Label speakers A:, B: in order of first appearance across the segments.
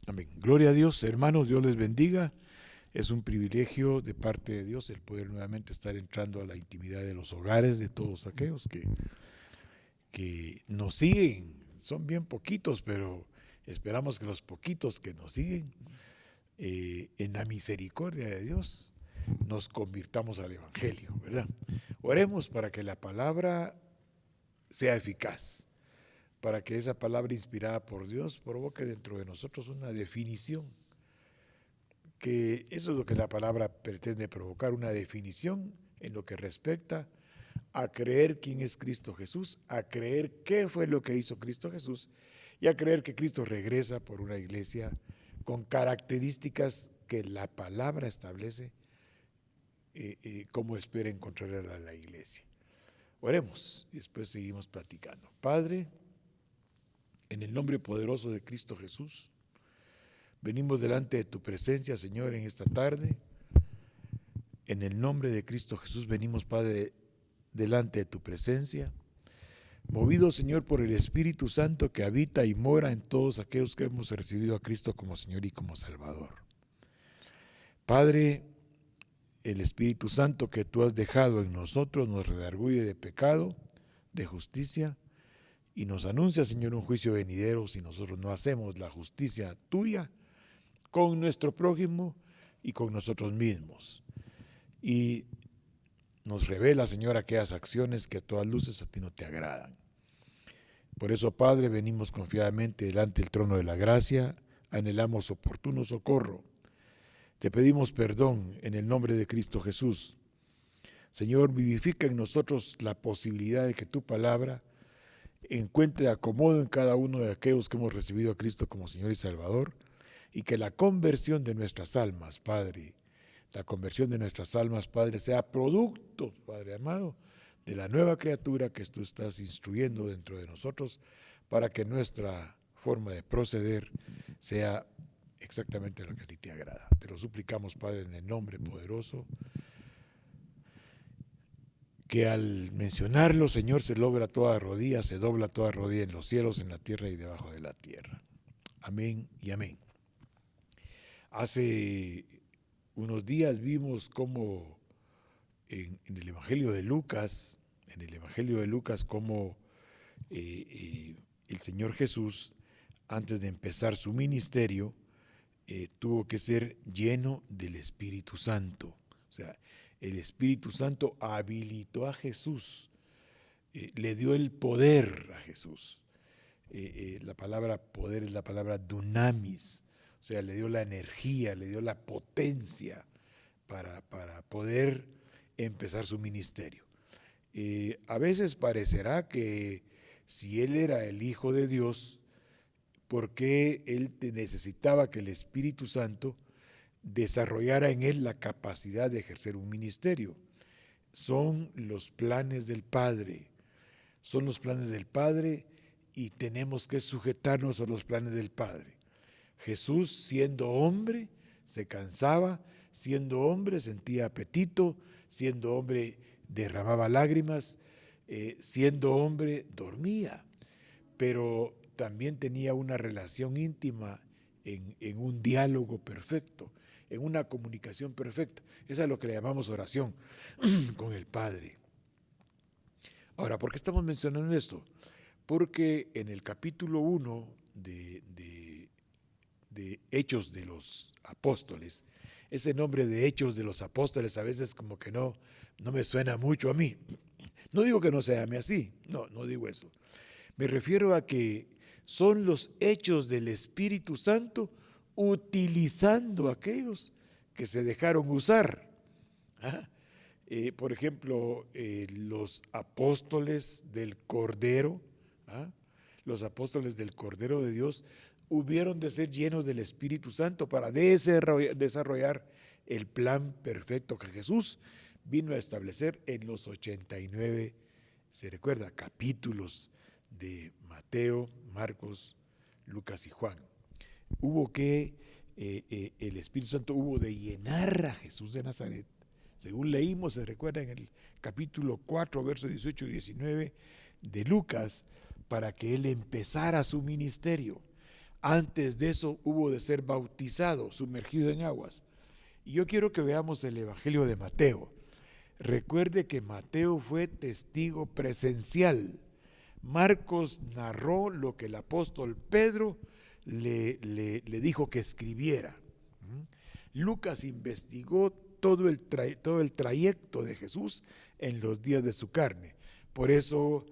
A: Amén. Gloria a Dios, hermanos, Dios les bendiga. Es un privilegio de parte de Dios el poder nuevamente estar entrando a la intimidad de los hogares de todos aquellos que nos siguen. Son bien poquitos, pero esperamos que los poquitos que nos siguen, en la misericordia de Dios, nos convirtamos al Evangelio, ¿verdad? Oremos para que la palabra sea eficaz, para que esa palabra inspirada por Dios provoque dentro de nosotros una definición, que eso es lo que la palabra pretende provocar, una definición en lo que respecta a creer quién es Cristo Jesús, a creer qué fue lo que hizo Cristo Jesús y a creer que Cristo regresa por una iglesia con características que la palabra establece, como espera encontrar a la iglesia. Oremos y después seguimos platicando. Padre, en el nombre poderoso de Cristo Jesús, venimos delante de tu presencia, Señor, en esta tarde. En el nombre de Cristo Jesús venimos, Padre, delante de tu presencia, movidos, Señor, por el Espíritu Santo que habita y mora en todos aquellos que hemos recibido a Cristo como Señor y como Salvador. Padre, el Espíritu Santo que tú has dejado en nosotros nos redarguye de pecado, de justicia, y nos anuncia, Señor, un juicio venidero si nosotros no hacemos la justicia tuya con nuestro prójimo y con nosotros mismos. Y nos revela, Señor, aquellas acciones que a todas luces a ti no te agradan. Por eso, Padre, venimos confiadamente delante del trono de la gracia, anhelamos oportuno socorro. Te pedimos perdón en el nombre de Cristo Jesús. Señor, vivifica en nosotros la posibilidad de que tu palabra encuentre acomodo en cada uno de aquellos que hemos recibido a Cristo como Señor y Salvador, y que la conversión de nuestras almas, Padre, la conversión de nuestras almas, Padre, sea producto, Padre amado, de la nueva criatura que tú estás instruyendo dentro de nosotros, para que nuestra forma de proceder sea exactamente lo que a ti te agrada. Te lo suplicamos, Padre, en el nombre poderoso, que al mencionarlo, Señor, se logra toda rodilla, se dobla toda rodilla en los cielos, en la tierra y debajo de la tierra. Amén y amén. Hace unos días vimos cómo en el Evangelio de Lucas, cómo el Señor Jesús, antes de empezar su ministerio, tuvo que ser lleno del Espíritu Santo. O sea, el Espíritu Santo habilitó a Jesús, le dio el poder a Jesús. La palabra poder es la palabra dunamis, o sea, le dio la energía, le dio la potencia para poder empezar su ministerio. A veces parecerá que si él era el Hijo de Dios, ¿por qué él necesitaba que el Espíritu Santo desarrollara en él la capacidad de ejercer un ministerio? Son los planes del Padre, y tenemos que sujetarnos a los planes del Padre. Jesús, siendo hombre, se cansaba, siendo hombre sentía apetito, siendo hombre derramaba lágrimas, siendo hombre dormía, pero también tenía una relación íntima en un diálogo perfecto, en una comunicación perfecta. Esa es lo que le llamamos oración con el Padre. Ahora, ¿por qué estamos mencionando esto? Porque en el capítulo 1 de Hechos de los Apóstoles, ese nombre de Hechos de los Apóstoles a veces como que no me suena mucho a mí. No digo que no se llame así, no digo eso. Me refiero a que son los hechos del Espíritu Santo utilizando a aquellos que se dejaron usar. ¿Ah? Por ejemplo, los apóstoles del Cordero, ¿ah? Los apóstoles del Cordero de Dios hubieron de ser llenos del Espíritu Santo para desarrollar el plan perfecto que Jesús vino a establecer en los 89, se recuerda, capítulos de Mateo, Marcos, Lucas y Juan. El Espíritu Santo hubo de llenar a Jesús de Nazaret. Según leímos, se recuerda en el capítulo 4, versos 18 y 19 de Lucas, para que él empezara su ministerio. Antes de eso hubo de ser bautizado, sumergido en aguas. Y yo quiero que veamos el Evangelio de Mateo. Recuerde que Mateo fue testigo presencial. Marcos narró lo que el apóstol Pedro le dijo que escribiera. Lucas investigó todo el trayecto de Jesús en los días de su carne. Por eso,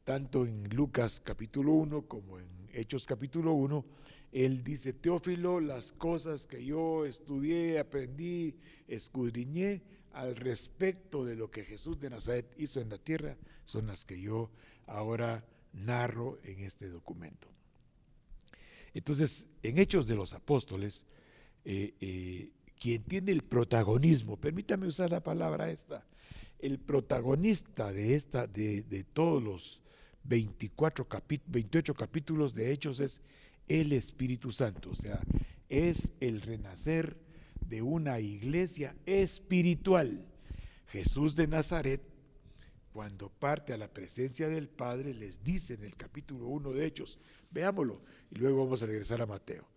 A: tanto en Lucas capítulo 1 como en Hechos capítulo 1, él dice: Teófilo, las cosas que yo estudié, aprendí, escudriñé al respecto de lo que Jesús de Nazaret hizo en la tierra, son las que yo ahora narro en este documento. Entonces, en Hechos de los Apóstoles, quien tiene el protagonismo, permítame usar la palabra esta, el protagonista de todos los 28 capítulos de Hechos es el Espíritu Santo, o sea, es el renacer de una iglesia espiritual. Jesús de Nazaret, cuando parte a la presencia del Padre, les dice en el capítulo 1 de Hechos, veámoslo, y luego vamos a regresar a Mateo.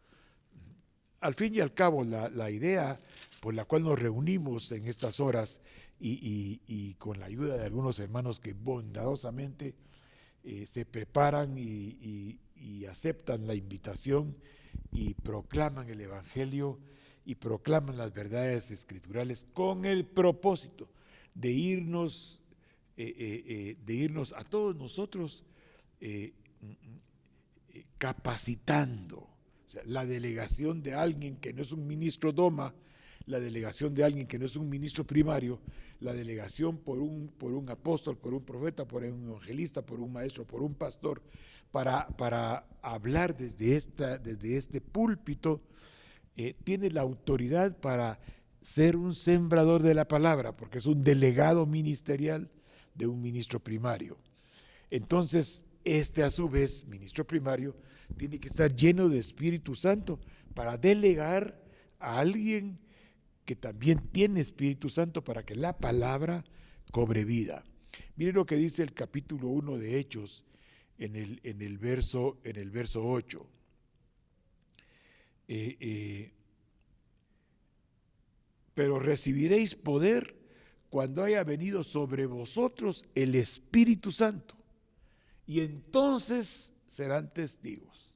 A: Al fin y al cabo, la idea por la cual nos reunimos en estas horas y con la ayuda de algunos hermanos que bondadosamente se preparan y aceptan la invitación y proclaman el Evangelio y proclaman las verdades escriturales con el propósito de irnos a todos nosotros capacitando. O sea, la delegación de alguien que no es un ministro doma, la delegación de alguien que no es un ministro primario, la delegación por un apóstol, por un profeta, por un evangelista, por un maestro, por un pastor, para hablar desde este púlpito, tiene la autoridad para ser un sembrador de la palabra, porque es un delegado ministerial de un ministro primario. Entonces, a su vez, ministro primario, tiene que estar lleno de Espíritu Santo para delegar a alguien que también tiene Espíritu Santo para que la palabra cobre vida. Miren lo que dice el capítulo 1 de Hechos en el verso 8. Pero recibiréis poder cuando haya venido sobre vosotros el Espíritu Santo, y entonces serán testigos.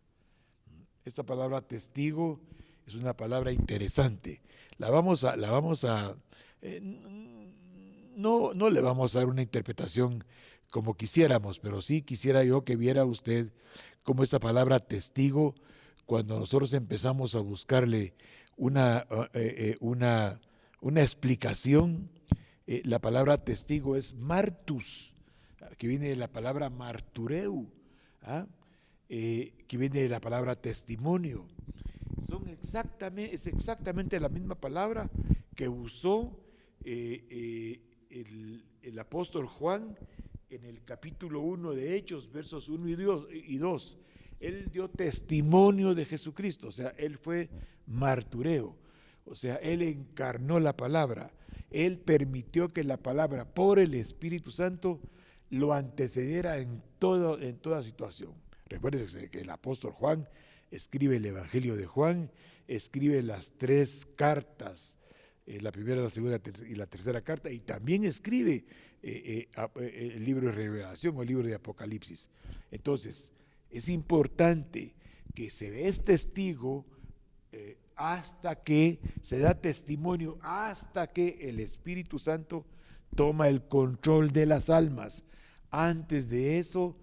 A: Esta palabra testigo es una palabra interesante. No le vamos a dar una interpretación como quisiéramos, pero sí quisiera yo que viera usted cómo esta palabra testigo, cuando nosotros empezamos a buscarle una explicación, la palabra testigo es martus, que viene de la palabra martureu, que viene de la palabra testimonio. Es exactamente la misma palabra que usó el apóstol Juan en el capítulo 1 de Hechos, versos 1 y 2. Él dio testimonio de Jesucristo, o sea, él fue martureo, o sea, él encarnó la palabra, él permitió que la palabra por el Espíritu Santo lo antecediera en toda situación. Recuérdense que el apóstol Juan escribe el Evangelio de Juan, escribe las 3 cartas, la primera, la segunda y la tercera carta, y también escribe el libro de Revelación o el libro de Apocalipsis. Entonces, es importante que se es testigo hasta que se da testimonio, hasta que el Espíritu Santo toma el control de las almas. Antes de eso,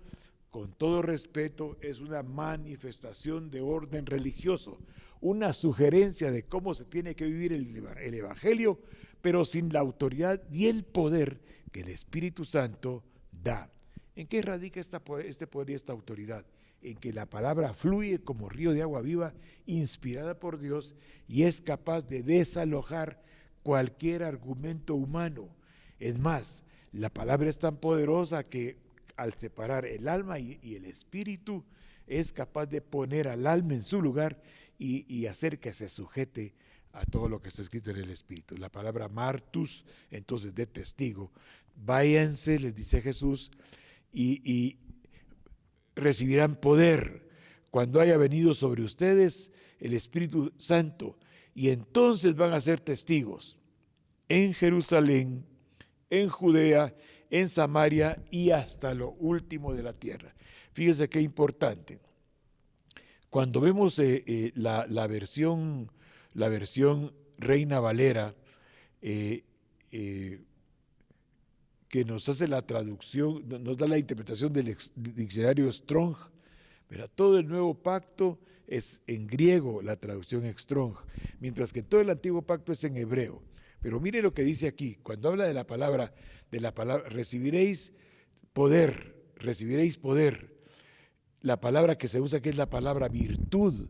A: con todo respeto, es una manifestación de orden religioso, una sugerencia de cómo se tiene que vivir el Evangelio, pero sin la autoridad y el poder que el Espíritu Santo da. ¿En qué radica este poder y esta autoridad? En que la palabra fluye como río de agua viva, inspirada por Dios, y es capaz de desalojar cualquier argumento humano. Es más, la palabra es tan poderosa que al separar el alma y el espíritu, es capaz de poner al alma en su lugar y hacer que se sujete a todo lo que está escrito en el espíritu. La palabra martus, entonces, de testigo. Váyanse, les dice Jesús, y recibirán poder cuando haya venido sobre ustedes el Espíritu Santo, y entonces van a ser testigos en Jerusalén, en Judea, en Samaria y hasta lo último de la tierra. Fíjese qué importante. Cuando vemos la versión Reina Valera, que nos hace la traducción, nos da la interpretación del diccionario Strong, ¿verdad? Todo el Nuevo Pacto es en griego, la traducción Strong, mientras que todo el Antiguo Pacto es en hebreo. Pero mire lo que dice aquí, cuando habla de la palabra recibiréis poder, la palabra que se usa aquí es la palabra virtud,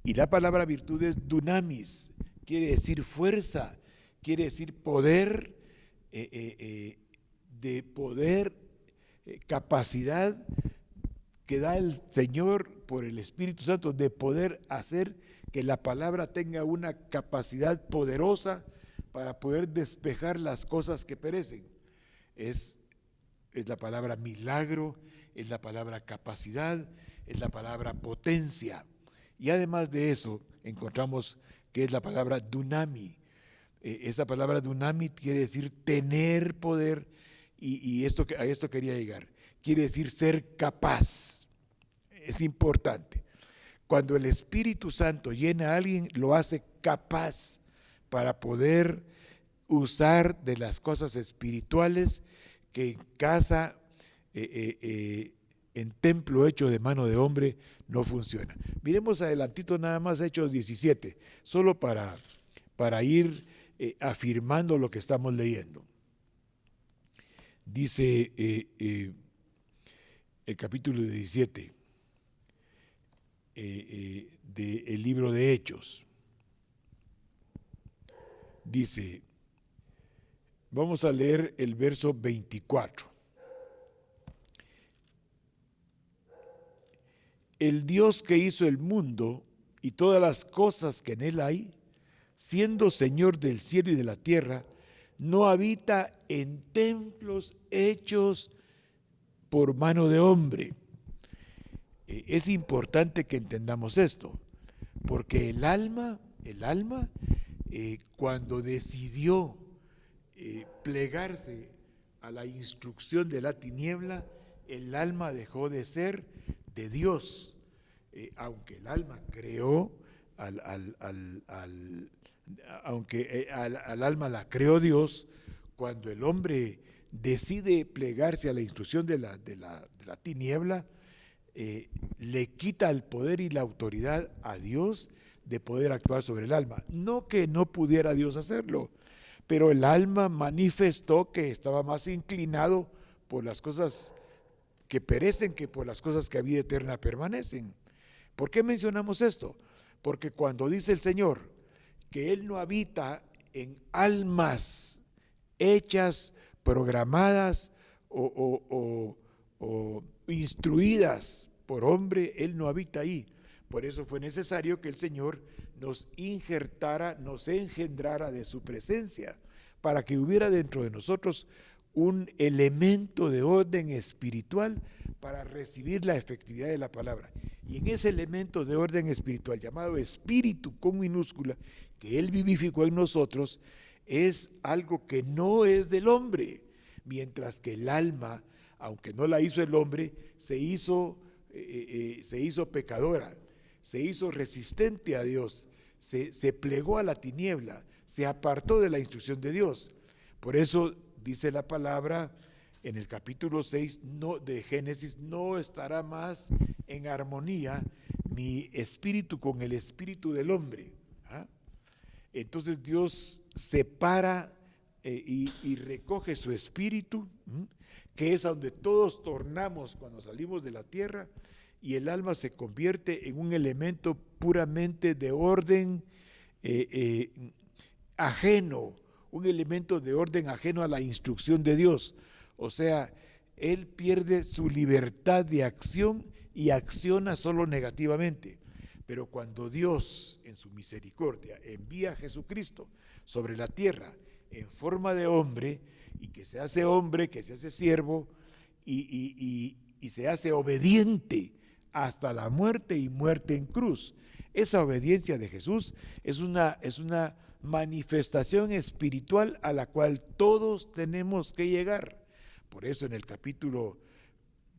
A: y la palabra virtud es dunamis, quiere decir fuerza, quiere decir poder, de poder, capacidad que da el Señor por el Espíritu Santo de poder hacer que la palabra tenga una capacidad poderosa para poder despejar las cosas que perecen. Es la palabra milagro, es la palabra capacidad, es la palabra potencia. Y además de eso, encontramos que es la palabra dunami. Esa palabra dunami quiere decir tener poder, y a esto quería llegar. Quiere decir ser capaz. Es importante. Cuando el Espíritu Santo llena a alguien, lo hace capaz para poder usar de las cosas espirituales que en casa, en templo hecho de mano de hombre, no funciona. Miremos adelantito nada más Hechos 17, solo para ir afirmando lo que estamos leyendo. Dice el capítulo 17 del libro de Hechos. Dice, vamos a leer el verso 24. El Dios que hizo el mundo y todas las cosas que en él hay, siendo Señor del cielo y de la tierra, no habita en templos hechos por mano de hombre. Es importante que entendamos esto, porque el alma, cuando decidió plegarse a la instrucción de la tiniebla, el alma dejó de ser de Dios. Aunque el alma creó, aunque al alma la creó Dios, cuando el hombre decide plegarse a la instrucción de la tiniebla, le quita el poder y la autoridad a Dios de poder actuar sobre el alma. No que no pudiera Dios hacerlo, pero el alma manifestó que estaba más inclinado por las cosas que perecen que por las cosas que a vida eterna permanecen. ¿Por qué mencionamos esto? Porque cuando dice el Señor que Él no habita en almas hechas, programadas o instruidas por hombre, Él no habita ahí. Por eso fue necesario que el Señor nos injertara, nos engendrara de su presencia, para que hubiera dentro de nosotros un elemento de orden espiritual para recibir la efectividad de la palabra. Y en ese elemento de orden espiritual, llamado espíritu con minúscula, que Él vivificó en nosotros, es algo que no es del hombre, mientras que el alma, aunque no la hizo el hombre, se hizo pecadora, se hizo resistente a Dios, se plegó a la tiniebla, se apartó de la instrucción de Dios. Por eso dice la palabra en el capítulo 6 de Génesis, no estará más en armonía mi espíritu con el espíritu del hombre. Entonces Dios separa y recoge su espíritu, que es a donde todos tornamos cuando salimos de la tierra, y el alma se convierte en un elemento puramente de orden ajeno, un elemento de orden ajeno a la instrucción de Dios. O sea, él pierde su libertad de acción y acciona solo negativamente. Pero cuando Dios, en su misericordia, envía a Jesucristo sobre la tierra en forma de hombre, y que se hace hombre, que se hace siervo, y se hace obediente hasta la muerte y muerte en cruz. Esa obediencia de Jesús es una manifestación espiritual a la cual todos tenemos que llegar. Por eso en el capítulo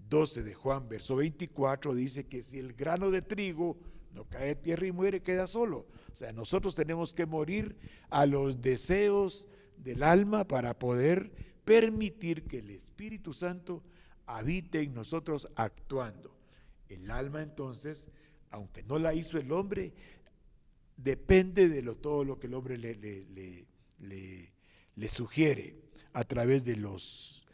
A: 12 de Juan, verso 24, dice que si el grano de trigo no cae a tierra y muere, queda solo. O sea, nosotros tenemos que morir a los deseos del alma para poder permitir que el Espíritu Santo habite en nosotros actuando. El alma entonces, aunque no la hizo el hombre, depende de todo lo que el hombre le sugiere a través de los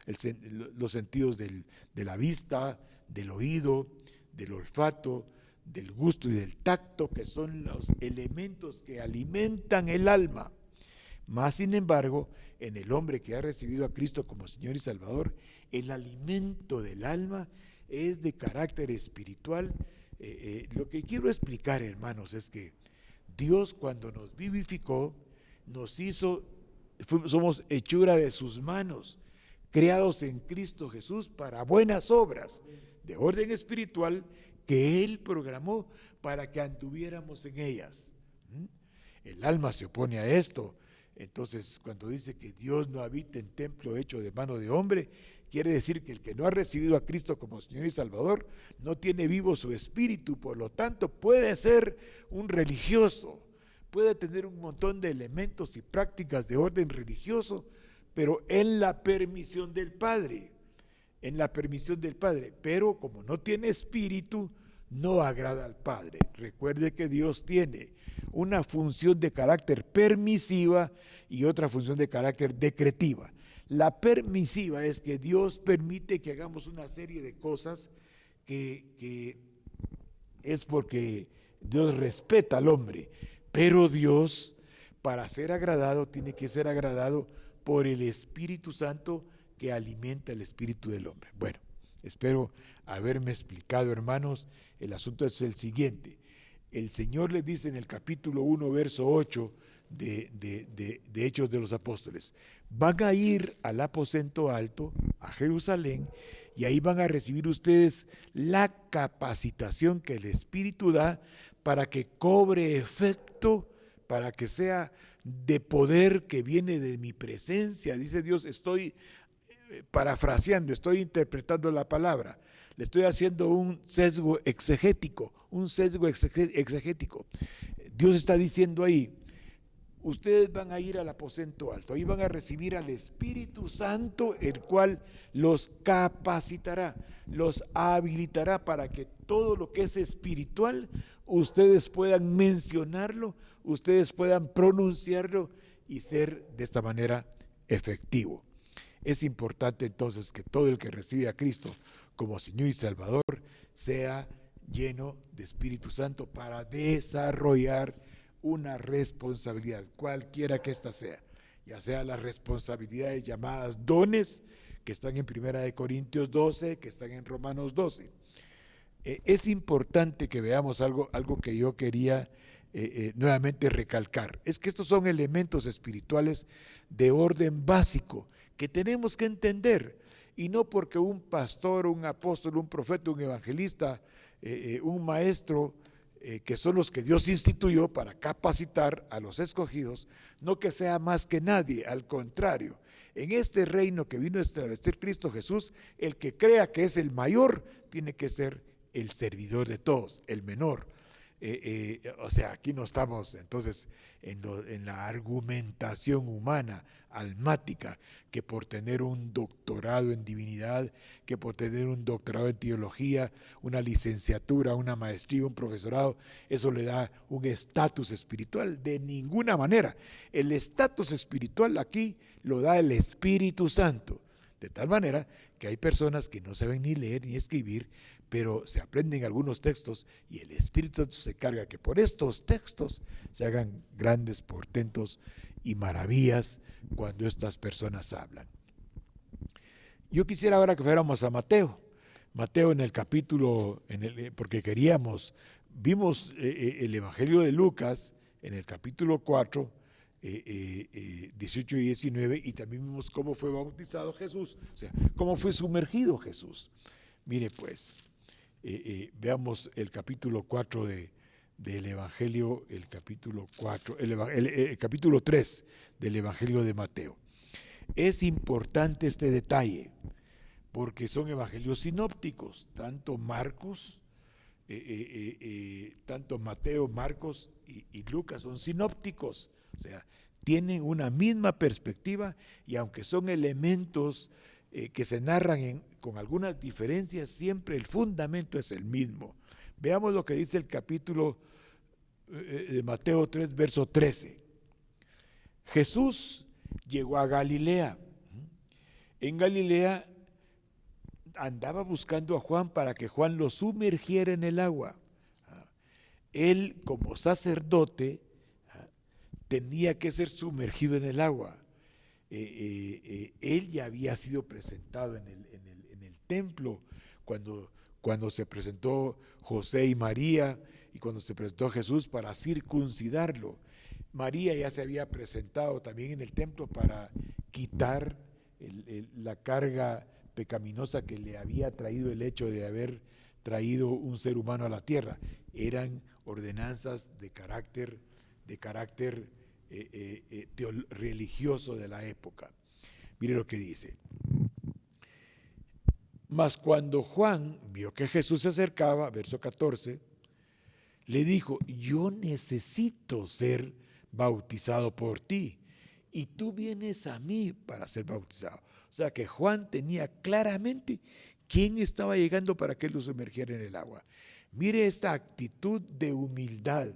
A: sentidos de la vista, del oído, del olfato, del gusto y del tacto, que son los elementos que alimentan el alma. Más sin embargo, en el hombre que ha recibido a Cristo como Señor y Salvador, el alimento del alma es de carácter espiritual. Lo que quiero explicar, hermanos, es que Dios, cuando nos vivificó, nos hizo, somos hechura de sus manos, creados en Cristo Jesús para buenas obras de orden espiritual que Él programó para que anduviéramos en ellas. El alma se opone a esto. Entonces, cuando dice que Dios no habita en templo hecho de mano de hombre, quiere decir que el que no ha recibido a Cristo como Señor y Salvador no tiene vivo su espíritu. Por lo tanto, puede ser un religioso, puede tener un montón de elementos y prácticas de orden religioso, pero en la permisión del Padre, pero como no tiene espíritu, no agrada al Padre. Recuerde que Dios tiene una función de carácter permisiva y otra función de carácter decretiva. La permisiva es que Dios permite que hagamos una serie de cosas que es porque Dios respeta al hombre, pero Dios, para ser agradado, tiene que ser agradado por el Espíritu Santo que alimenta el espíritu del hombre. Bueno, espero haberme explicado, hermanos. El asunto es el siguiente. El Señor les dice en el capítulo 1, verso 8 de Hechos de los Apóstoles: van a ir al aposento alto, a Jerusalén, y ahí van a recibir ustedes la capacitación que el Espíritu da para que cobre efecto, para que sea de poder que viene de mi presencia. Dice Dios, estoy parafraseando, estoy interpretando la palabra, le estoy haciendo un sesgo exegético, Dios está diciendo ahí, ustedes van a ir al aposento alto, ahí van a recibir al Espíritu Santo, el cual los capacitará, los habilitará para que todo lo que es espiritual, ustedes puedan mencionarlo, ustedes puedan pronunciarlo y ser de esta manera efectivo. Es importante entonces que todo el que recibe a Cristo como Señor y Salvador sea lleno de Espíritu Santo para desarrollar una responsabilidad, cualquiera que ésta sea, ya sea las responsabilidades llamadas dones, que están en 1 Corintios 12, que están en Romanos 12. Es importante que veamos algo que yo quería nuevamente recalcar, es que estos son elementos espirituales de orden básico que tenemos que entender, y no porque un pastor, un apóstol, un profeta, un evangelista, un maestro, que son los que Dios instituyó para capacitar a los escogidos, no que sea más que nadie, al contrario. En este reino que vino a establecer Cristo Jesús, el que crea que es el mayor, tiene que ser el servidor de todos, el menor. O sea, aquí no estamos entonces en la argumentación humana, almática, que por tener un doctorado en divinidad, que por tener un doctorado en teología, una licenciatura, una maestría, un profesorado, eso le da un estatus espiritual. De ninguna manera. El estatus espiritual aquí lo da el Espíritu Santo. De tal manera que hay personas que no saben ni leer ni escribir, pero se aprenden algunos textos y el Espíritu Santo se encarga que por estos textos se hagan grandes portentos y maravillas cuando estas personas hablan. Yo quisiera ahora que fuéramos a Mateo en el capítulo, porque vimos el Evangelio de Lucas en el capítulo 4, 18 y 19, y también vimos cómo fue bautizado Jesús, o sea, cómo fue sumergido Jesús. Mire pues, Veamos el capítulo 4 del Evangelio, el capítulo 3 del Evangelio de Mateo. Es importante este detalle, porque son evangelios sinópticos, tanto Mateo, Marcos y Lucas son sinópticos, o sea, tienen una misma perspectiva, y aunque son elementos que se narran con algunas diferencias, siempre el fundamento es el mismo. Veamos lo que dice el capítulo de Mateo 3, verso 13. Jesús llegó a Galilea. En Galilea andaba buscando a Juan para que Juan lo sumergiera en el agua. Él, como sacerdote, tenía que ser sumergido en el agua. Él ya había sido presentado en el templo cuando se presentó José y María, y cuando se presentó Jesús para circuncidarlo. María ya se había presentado también en el templo para quitar la carga pecaminosa que le había traído el hecho de haber traído un ser humano a la tierra. Eran ordenanzas de carácter religioso de la época. Mire lo que dice. Mas cuando Juan vio que Jesús se acercaba, verso 14, le dijo: yo necesito ser bautizado por ti, y tú vienes a mí para ser bautizado. O sea que Juan tenía claramente quién estaba llegando para que él lo sumergiera en el agua. Mire esta actitud de humildad.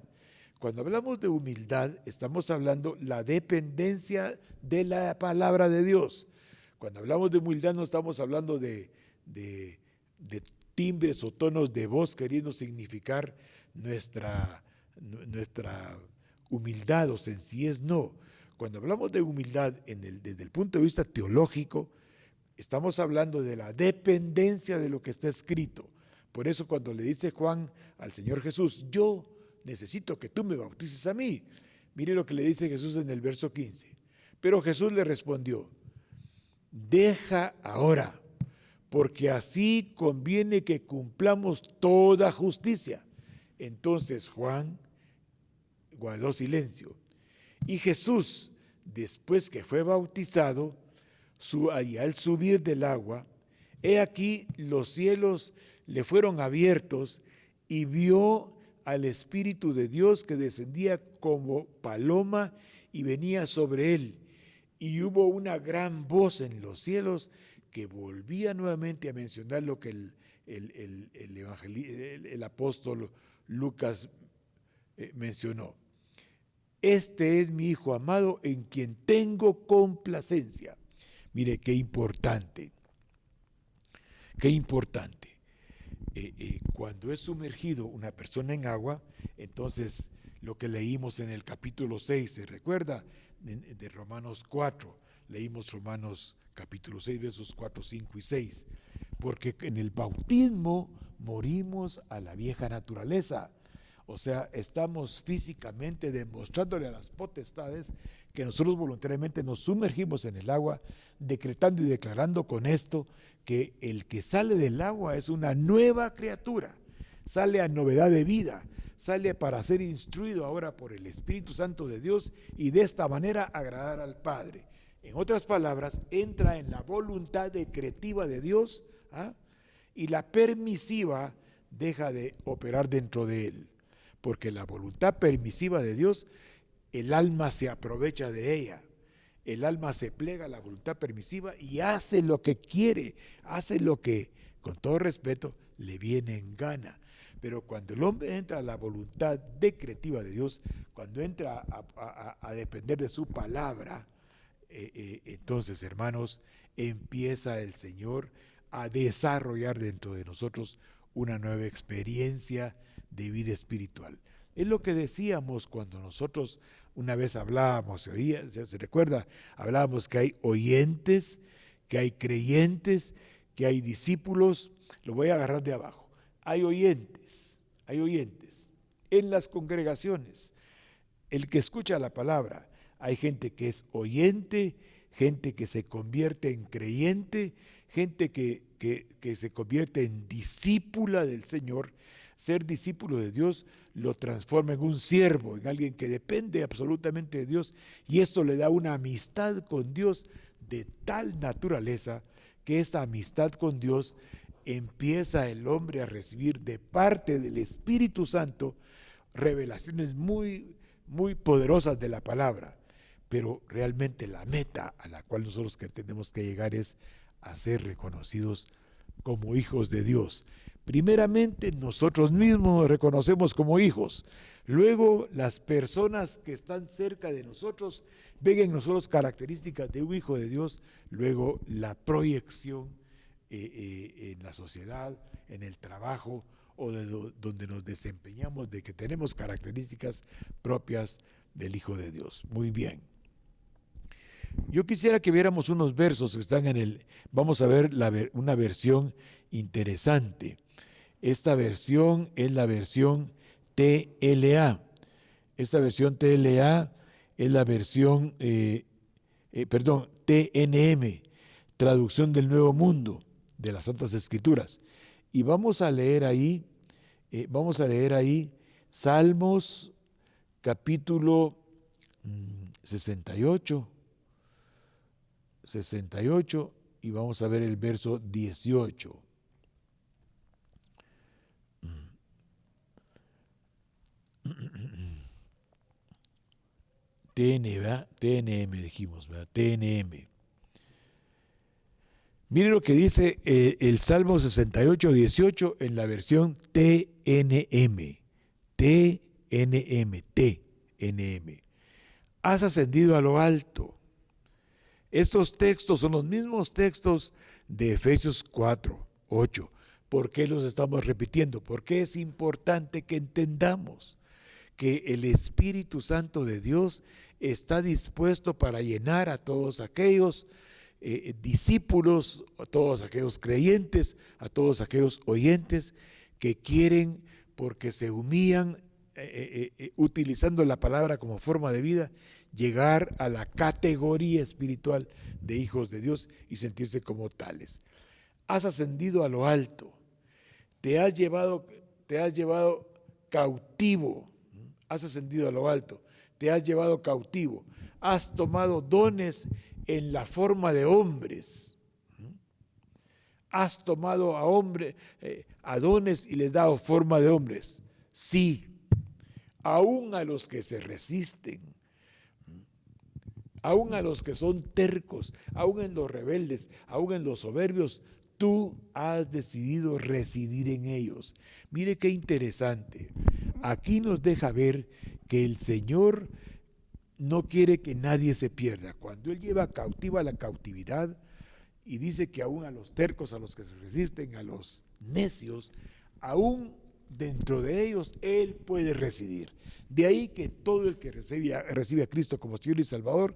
A: Cuando hablamos de humildad, estamos hablando la dependencia de la palabra de Dios. Cuando hablamos de humildad, no estamos hablando de timbres o tonos de voz queriendo significar nuestra humildad o sencillez, no. Cuando hablamos de humildad desde el punto de vista teológico, estamos hablando de la dependencia de lo que está escrito. Por eso cuando le dice Juan al Señor Jesús: yo necesito que tú me bautices a mí, mire lo que le dice Jesús en el verso 15. Pero Jesús le respondió: deja ahora, porque así conviene que cumplamos toda justicia. Entonces Juan guardó silencio. Y Jesús, después que fue bautizado, y al subir del agua, he aquí los cielos le fueron abiertos, y vio al Espíritu de Dios que descendía como paloma y venía sobre él. Y hubo una gran voz en los cielos que volvía nuevamente a mencionar lo que el apóstol Lucas mencionó. Este es mi Hijo amado, en quien tengo complacencia. Mire qué importante, qué importante. Cuando es sumergido una persona en agua, entonces lo que leímos en el capítulo 6, ¿se recuerda? De Romanos 4, leímos Romanos capítulo 6, versos 4, 5 y 6, porque en el bautismo morimos a la vieja naturaleza. O sea, estamos físicamente demostrándole a las potestades que nosotros voluntariamente nos sumergimos en el agua, decretando y declarando con esto que el que sale del agua es una nueva criatura, sale a novedad de vida, sale para ser instruido ahora por el Espíritu Santo de Dios y de esta manera agradar al Padre. En otras palabras, entra en la voluntad decretiva de Dios, y la permisiva deja de operar dentro de él. Porque la voluntad permisiva de Dios, el alma se aprovecha de ella. El alma se plega a la voluntad permisiva y hace lo que quiere, hace lo que, con todo respeto, le viene en gana. Pero cuando el hombre entra a la voluntad decretiva de Dios, cuando entra a depender de su palabra, entonces, hermanos, empieza el Señor a desarrollar dentro de nosotros una nueva experiencia de vida espiritual. Es lo que decíamos cuando nosotros una vez hablábamos, se recuerda, hablábamos que hay oyentes, que hay creyentes, que hay discípulos. Lo voy a agarrar de abajo. Hay oyentes en las congregaciones. El que escucha la palabra, hay gente que es oyente, gente que se convierte en creyente, gente que que se convierte en discípula del Señor, ser discípulo de Dios lo transforma en un siervo, en alguien que depende absolutamente de Dios, y esto le da una amistad con Dios de tal naturaleza que esta amistad con Dios empieza el hombre a recibir de parte del Espíritu Santo revelaciones muy, muy poderosas de la palabra. Pero realmente la meta a la cual nosotros que tenemos que llegar es a ser reconocidos como hijos de Dios. Primeramente nosotros mismos nos reconocemos como hijos. Luego las personas que están cerca de nosotros ven en nosotros características de un hijo de Dios. Luego la proyección en la sociedad, en el trabajo o donde nos desempeñamos, de que tenemos características propias del Hijo de Dios. Muy bien. Yo quisiera que viéramos unos versos que están vamos a ver una versión interesante. Esta versión es la versión TLA. Esta versión TLA es la versión, TNM, Traducción del Nuevo Mundo, de las Santas Escrituras. Y vamos a leer ahí Salmos capítulo 68, y vamos a ver el verso 18. TNM dijimos, ¿verdad? TNM. Mire lo que dice el Salmo 68, 18 en la versión TNM. TNM. Has ascendido a lo alto. Estos textos son los mismos textos de Efesios 4, 8. ¿Por qué los estamos repitiendo? Porque es importante que entendamos que el Espíritu Santo de Dios está dispuesto para llenar a todos aquellos discípulos, a todos aquellos creyentes, a todos aquellos oyentes que quieren, porque se humillan, utilizando la palabra como forma de vida, llegar a la categoría espiritual de hijos de Dios y sentirse como tales. Has ascendido a lo alto, te has llevado cautivo, has ascendido a lo alto, te has llevado cautivo, has tomado dones en la forma de hombres, has tomado a dones y les dado forma de hombres. Sí, aún a los que se resisten, aún a los que son tercos, aún en los rebeldes, aún en los soberbios, tú has decidido residir en ellos. Mire qué interesante. Aquí nos deja ver que el Señor no quiere que nadie se pierda. Cuando Él lleva cautiva la cautividad y dice que aún a los tercos, a los que se resisten, a los necios, aún dentro de ellos Él puede residir. De ahí que todo el que recibe a Cristo como Señor y Salvador,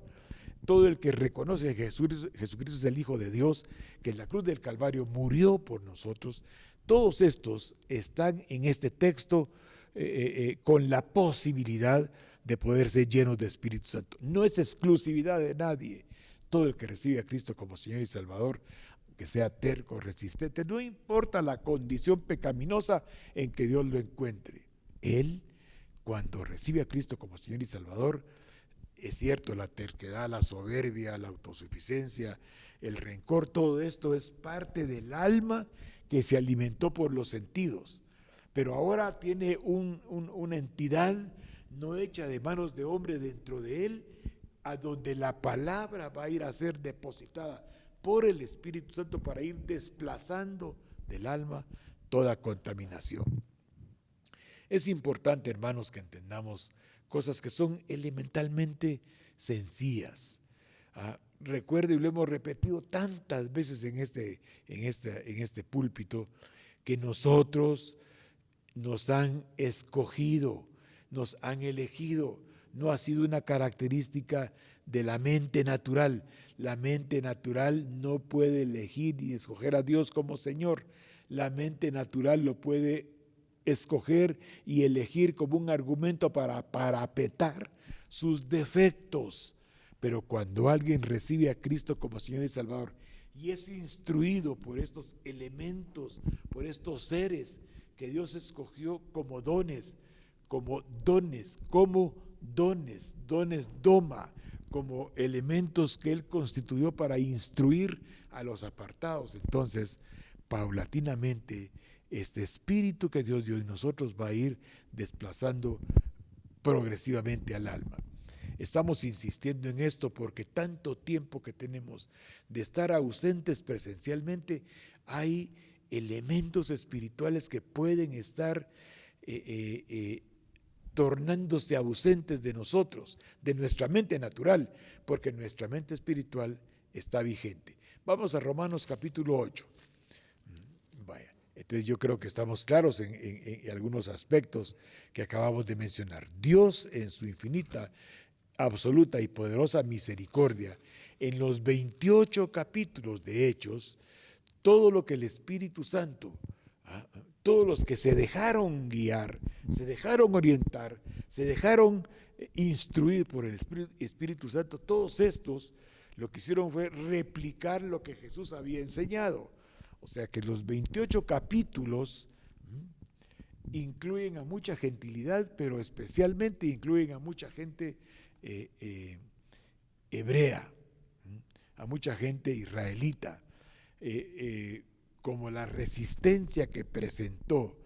A: todo el que reconoce que Jesucristo es el Hijo de Dios, que en la cruz del Calvario murió por nosotros, todos estos están en este texto con la posibilidad de poder ser llenos de Espíritu Santo. No es exclusividad de nadie. Todo el que recibe a Cristo como Señor y Salvador, que sea terco, resistente, no importa la condición pecaminosa en que Dios lo encuentre. Él, cuando recibe a Cristo como Señor y Salvador, es cierto, la terquedad, la soberbia, la autosuficiencia, el rencor, todo esto es parte del alma que se alimentó por los sentidos. Pero ahora tiene una entidad no hecha de manos de hombre dentro de él, a donde la palabra va a ir a ser depositada por el Espíritu Santo para ir desplazando del alma toda contaminación. Es importante, hermanos, que entendamos cosas que son elementalmente sencillas. Recuerdo, y lo hemos repetido tantas veces en este púlpito, que nosotros nos han escogido, nos han elegido. No ha sido una característica de la mente natural. La mente natural no puede elegir y escoger a Dios como Señor. La mente natural lo puede escoger y elegir como un argumento para parapetar sus defectos. Pero cuando alguien recibe a Cristo como Señor y Salvador y es instruido por estos elementos, por estos seres que Dios escogió como dones, dones doma, como elementos que Él constituyó para instruir a los apartados. Entonces, paulatinamente, este espíritu que Dios dio en nosotros va a ir desplazando progresivamente al alma. Estamos insistiendo en esto porque tanto tiempo que tenemos de estar ausentes presencialmente, hay elementos espirituales que pueden estar tornándose ausentes de nosotros, de nuestra mente natural, porque nuestra mente espiritual está vigente. Vamos a Romanos capítulo 8. Vaya, entonces yo creo que estamos claros en algunos aspectos que acabamos de mencionar. Dios, en su infinita, absoluta y poderosa misericordia, en los 28 capítulos de Hechos, todo lo que el Espíritu Santo, todos los que se dejaron guiar, se dejaron orientar, se dejaron instruir por el Espíritu Santo, todos estos lo que hicieron fue replicar lo que Jesús había enseñado. O sea que los 28 capítulos incluyen a mucha gentilidad, pero especialmente incluyen a mucha gente hebrea, a mucha gente israelita, como la resistencia que presentó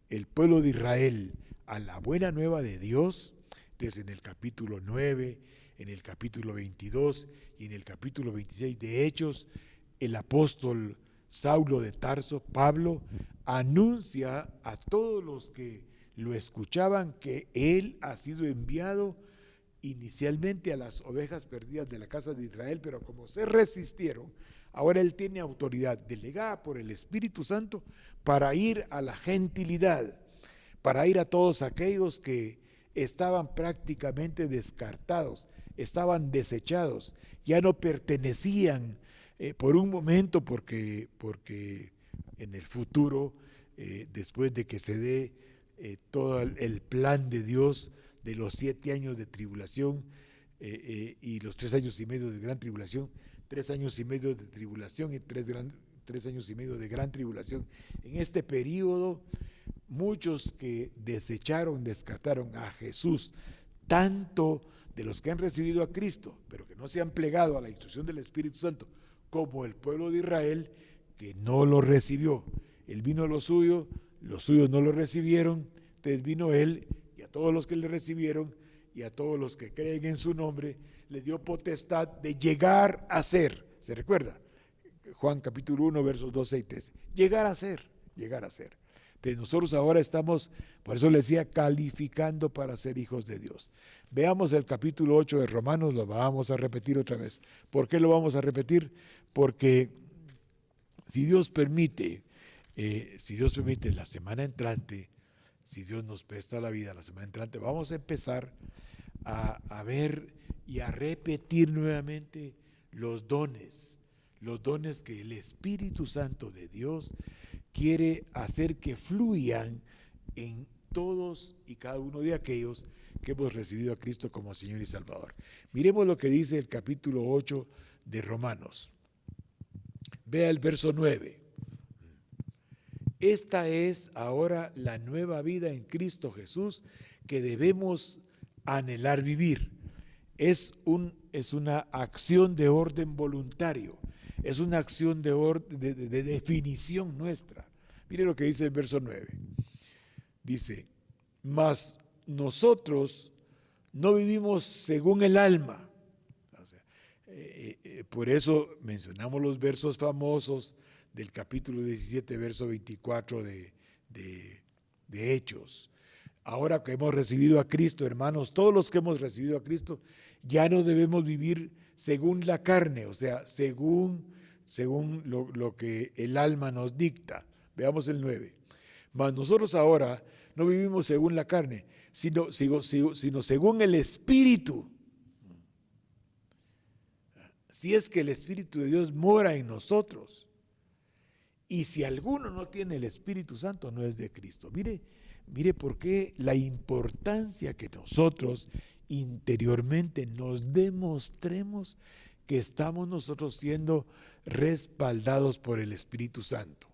A: el pueblo de Israel a la buena nueva de Dios. Entonces, en el capítulo 9, en el capítulo 22 y en el capítulo 26 de Hechos, el apóstol Saulo de Tarso, Pablo, anuncia a todos los que lo escuchaban que él ha sido enviado inicialmente a las ovejas perdidas de la casa de Israel, pero como se resistieron, ahora él tiene autoridad delegada por el Espíritu Santo para ir a la gentilidad, para ir a todos aquellos que estaban prácticamente descartados, estaban desechados, ya no pertenecían por un momento, porque en el futuro, después de que se dé todo el plan de Dios de los 7 años de tribulación y los 3 años y medio de gran tribulación, 3 años y medio de tribulación y 3 años y medio de gran tribulación. En este periodo, muchos que desecharon, descartaron a Jesús, tanto de los que han recibido a Cristo, pero que no se han plegado a la instrucción del Espíritu Santo, como el pueblo de Israel, que no lo recibió. Él vino a lo suyo, los suyos no lo recibieron, entonces vino Él, y a todos los que le recibieron, y a todos los que creen en su nombre, le dio potestad de llegar a ser. ¿Se recuerda? Juan capítulo 1, versos 12 y 13. Llegar a ser, llegar a ser. Entonces nosotros ahora estamos, por eso les decía, calificando para ser hijos de Dios. Veamos el capítulo 8 de Romanos, lo vamos a repetir otra vez. ¿Por qué lo vamos a repetir? Porque si Dios permite, la semana entrante, si Dios nos presta la vida la semana entrante, vamos a empezar a ver y a repetir nuevamente los dones que el Espíritu Santo de Dios quiere hacer que fluyan en todos y cada uno de aquellos que hemos recibido a Cristo como Señor y Salvador. Miremos lo que dice el capítulo 8 de Romanos. Vea el verso 9. Esta es ahora la nueva vida en Cristo Jesús que debemos anhelar vivir. Es una acción de orden voluntario, es una acción de definición nuestra. Mire lo que dice el verso 9. Dice, mas nosotros no vivimos según el alma. O sea, por eso mencionamos los versos famosos del capítulo 17, verso 24 de Hechos. Ahora que hemos recibido a Cristo, hermanos, todos los que hemos recibido a Cristo, ya no debemos vivir según la carne, o sea, según lo que el alma nos dicta. Veamos el 9. Mas nosotros ahora no vivimos según la carne, sino según el Espíritu. Si es que el Espíritu de Dios mora en nosotros. Y si alguno no tiene el Espíritu Santo, no es de Cristo. Mire por qué la importancia que nosotros interiormente nos demostremos que estamos nosotros siendo respaldados por el Espíritu Santo.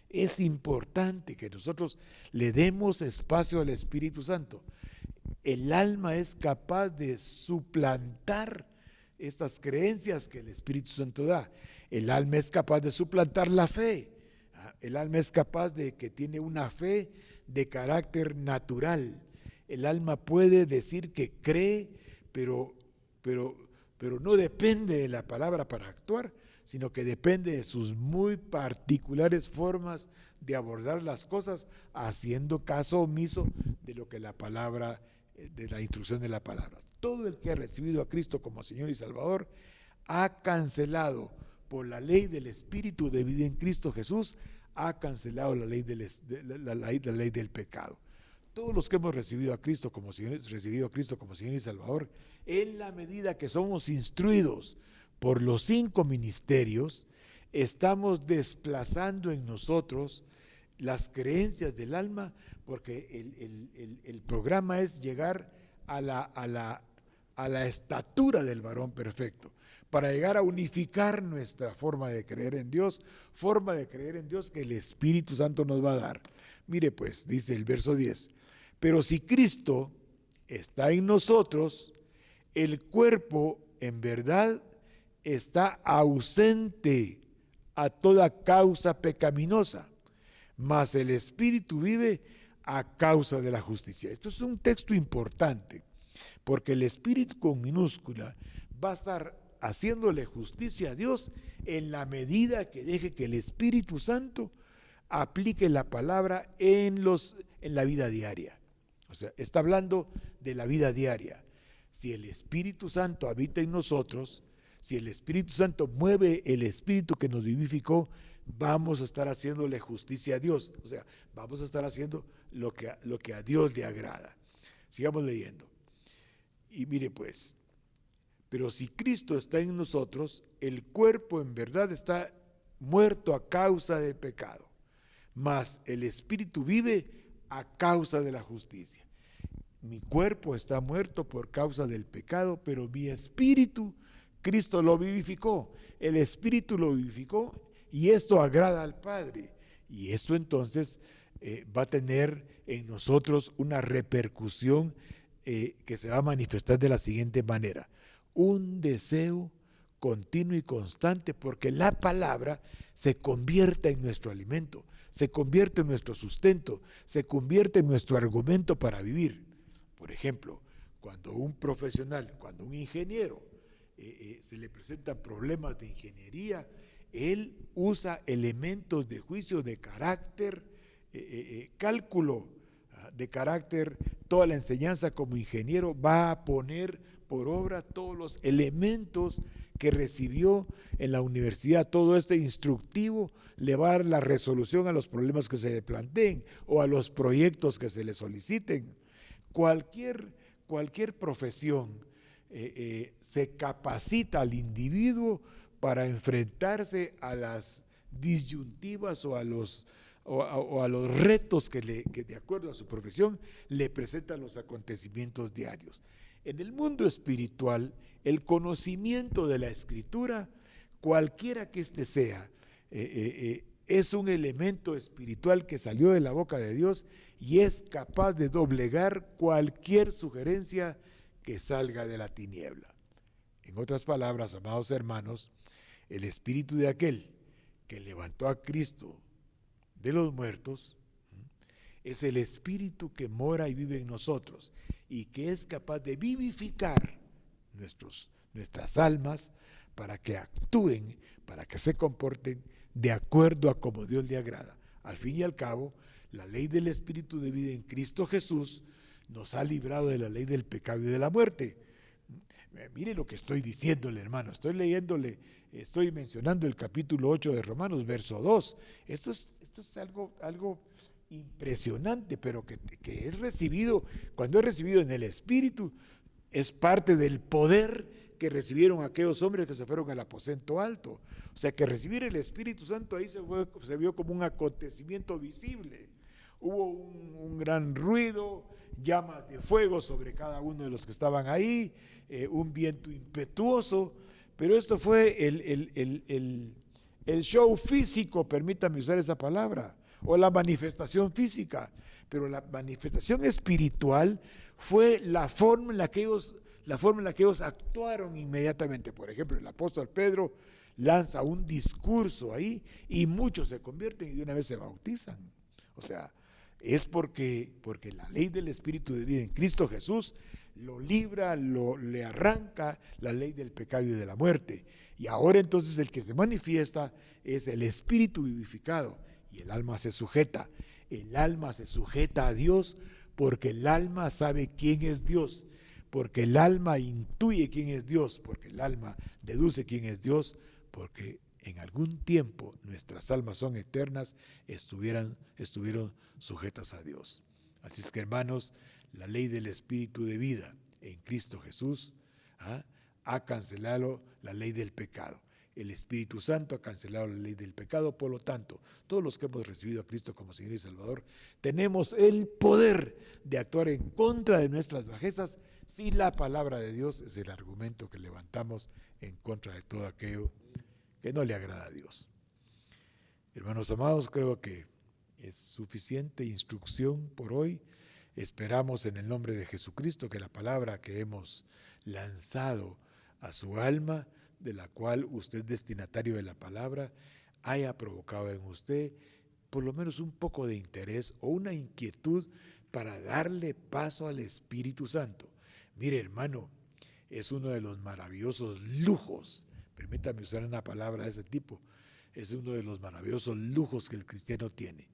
A: Es importante que nosotros le demos espacio al Espíritu Santo. El alma es capaz de suplantar estas creencias que el Espíritu Santo da. El alma es capaz de suplantar la fe. El alma es capaz de que tiene una fe de carácter natural. El alma puede decir que cree, pero no depende de la palabra para actuar, sino que depende de sus muy particulares formas de abordar las cosas, haciendo caso omiso de lo que la palabra, de la instrucción de la palabra. Todo el que ha recibido a Cristo como Señor y Salvador ha cancelado por la ley del Espíritu de vida en Cristo Jesús, ha cancelado la ley del pecado. Todos los que hemos recibido a Cristo como Señor y Salvador, en la medida que somos instruidos por los 5 ministerios, estamos desplazando en nosotros las creencias del alma, porque el programa es llegar a la estatura del varón perfecto, para llegar a unificar nuestra forma de creer en Dios que el Espíritu Santo nos va a dar. Mire pues, dice el verso 10, pero si Cristo está en nosotros, el cuerpo en verdad está ausente a toda causa pecaminosa, mas el Espíritu vive a causa de la justicia. Esto es un texto importante, porque el Espíritu con minúscula va a estar haciéndole justicia a Dios en la medida que deje que el Espíritu Santo aplique la palabra en la vida diaria. O sea, está hablando de la vida diaria. Si el Espíritu Santo habita en nosotros, si el Espíritu Santo mueve el Espíritu que nos vivificó, vamos a estar haciéndole justicia a Dios. O sea, vamos a estar haciendo lo que a Dios le agrada. Sigamos leyendo. Y mire pues, pero si Cristo está en nosotros, el cuerpo en verdad está muerto a causa del pecado, mas el Espíritu vive a causa de la justicia. Mi cuerpo está muerto por causa del pecado, pero mi espíritu, Cristo lo vivificó, el Espíritu lo vivificó, y esto agrada al Padre. Y esto entonces va a tener en nosotros una repercusión que se va a manifestar de la siguiente manera: un deseo continuo y constante, porque la palabra se convierta en nuestro alimento, se convierte en nuestro sustento, se convierte en nuestro argumento para vivir. Por ejemplo, cuando un profesional, cuando un ingeniero se le presentan problemas de ingeniería, él usa elementos de juicio de carácter, cálculo de carácter. Toda la enseñanza como ingeniero va a poner por obra todos los elementos que recibió en la universidad. Todo este instructivo le va a dar la resolución a los problemas que se le planteen o a los proyectos que se le soliciten. Cualquier profesión se capacita al individuo para enfrentarse a las disyuntivas o a los retos que de acuerdo a su profesión le presentan los acontecimientos diarios. En el mundo espiritual, el conocimiento de la Escritura, cualquiera que éste sea, es un elemento espiritual que salió de la boca de Dios y es capaz de doblegar cualquier sugerencia que salga de la tiniebla. En otras palabras, amados hermanos, el espíritu de aquel que levantó a Cristo de los muertos es el espíritu que mora y vive en nosotros y que es capaz de vivificar nuestras almas para que actúen, para que se comporten de acuerdo a como Dios le agrada. Al fin y al cabo, la ley del Espíritu de vida en Cristo Jesús nos ha librado de la ley del pecado y de la muerte. Mire lo que estoy diciéndole, hermano. Estoy mencionando el capítulo 8 de Romanos, verso 2. Esto es algo impresionante, pero que es recibido, cuando es recibido en el Espíritu, es parte del poder que recibieron aquellos hombres que se fueron al aposento alto. O sea, que recibir el Espíritu Santo ahí se vio como un acontecimiento visible. Hubo un gran ruido, llamas de fuego sobre cada uno de los que estaban ahí, un viento impetuoso, pero esto fue el show físico, permítame usar esa palabra, o la manifestación física, pero la manifestación espiritual fue la forma en la que ellos actuaron inmediatamente. Por ejemplo, el apóstol Pedro lanza un discurso ahí y muchos se convierten y de una vez se bautizan. O sea, es porque la ley del Espíritu de vida en Cristo Jesús lo libra, le arranca la ley del pecado y de la muerte. Y ahora entonces el que se manifiesta es el Espíritu vivificado y el alma se sujeta. El alma se sujeta a Dios porque el alma sabe quién es Dios, porque el alma intuye quién es Dios, porque el alma deduce quién es Dios, porque en algún tiempo nuestras almas son eternas, estuvieron sujetas a Dios. Así es que, hermanos, la ley del Espíritu de vida en Cristo Jesús ha cancelado la ley del pecado. El Espíritu Santo ha cancelado la ley del pecado. Por lo tanto, todos los que hemos recibido a Cristo como Señor y Salvador tenemos el poder de actuar en contra de nuestras bajezas si la palabra de Dios es el argumento que levantamos en contra de todo aquello que no le agrada a Dios. Hermanos amados, creo que es suficiente instrucción por hoy. Esperamos en el nombre de Jesucristo que la palabra que hemos lanzado a su alma, de la cual usted es destinatario de la palabra, haya provocado en usted por lo menos un poco de interés o una inquietud para darle paso al Espíritu Santo. Mire, hermano, es uno de los maravillosos lujos, permítame usar una palabra de ese tipo, es uno de los maravillosos lujos que el cristiano tiene,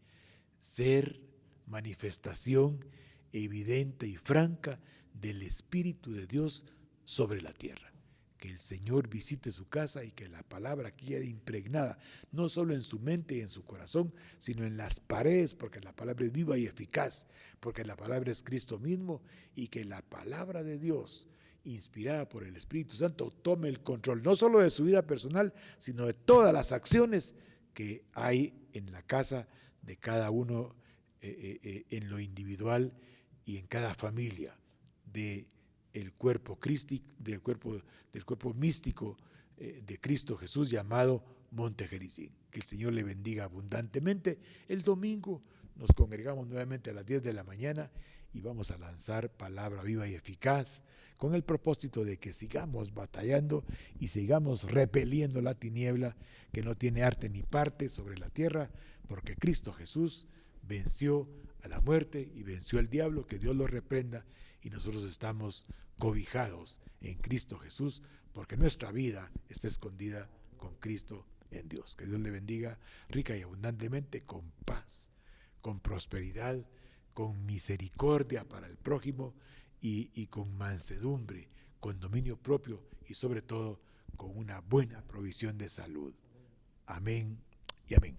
A: ser manifestación evidente y franca del Espíritu de Dios sobre la tierra. Que el Señor visite su casa y que la palabra quede impregnada, no solo en su mente y en su corazón, sino en las paredes, porque la palabra es viva y eficaz, porque la palabra es Cristo mismo, y que la palabra de Dios, inspirada por el Espíritu Santo, tome el control, no solo de su vida personal, sino de todas las acciones que hay en la casa de cada uno, en lo individual y en cada familia del cuerpo crístico, del cuerpo místico de Cristo Jesús llamado Monte Gerizim. Que el Señor le bendiga abundantemente. El domingo nos congregamos nuevamente a las 10 de la mañana y vamos a lanzar palabra viva y eficaz con el propósito de que sigamos batallando y sigamos repeliendo la tiniebla que no tiene arte ni parte sobre la tierra, porque Cristo Jesús venció a la muerte y venció al diablo, que Dios lo reprenda, y nosotros estamos cobijados en Cristo Jesús, porque nuestra vida está escondida con Cristo en Dios. Que Dios le bendiga rica y abundantemente, con paz, con prosperidad, con misericordia para el prójimo y con mansedumbre, con dominio propio y sobre todo con una buena provisión de salud. Amén y amén.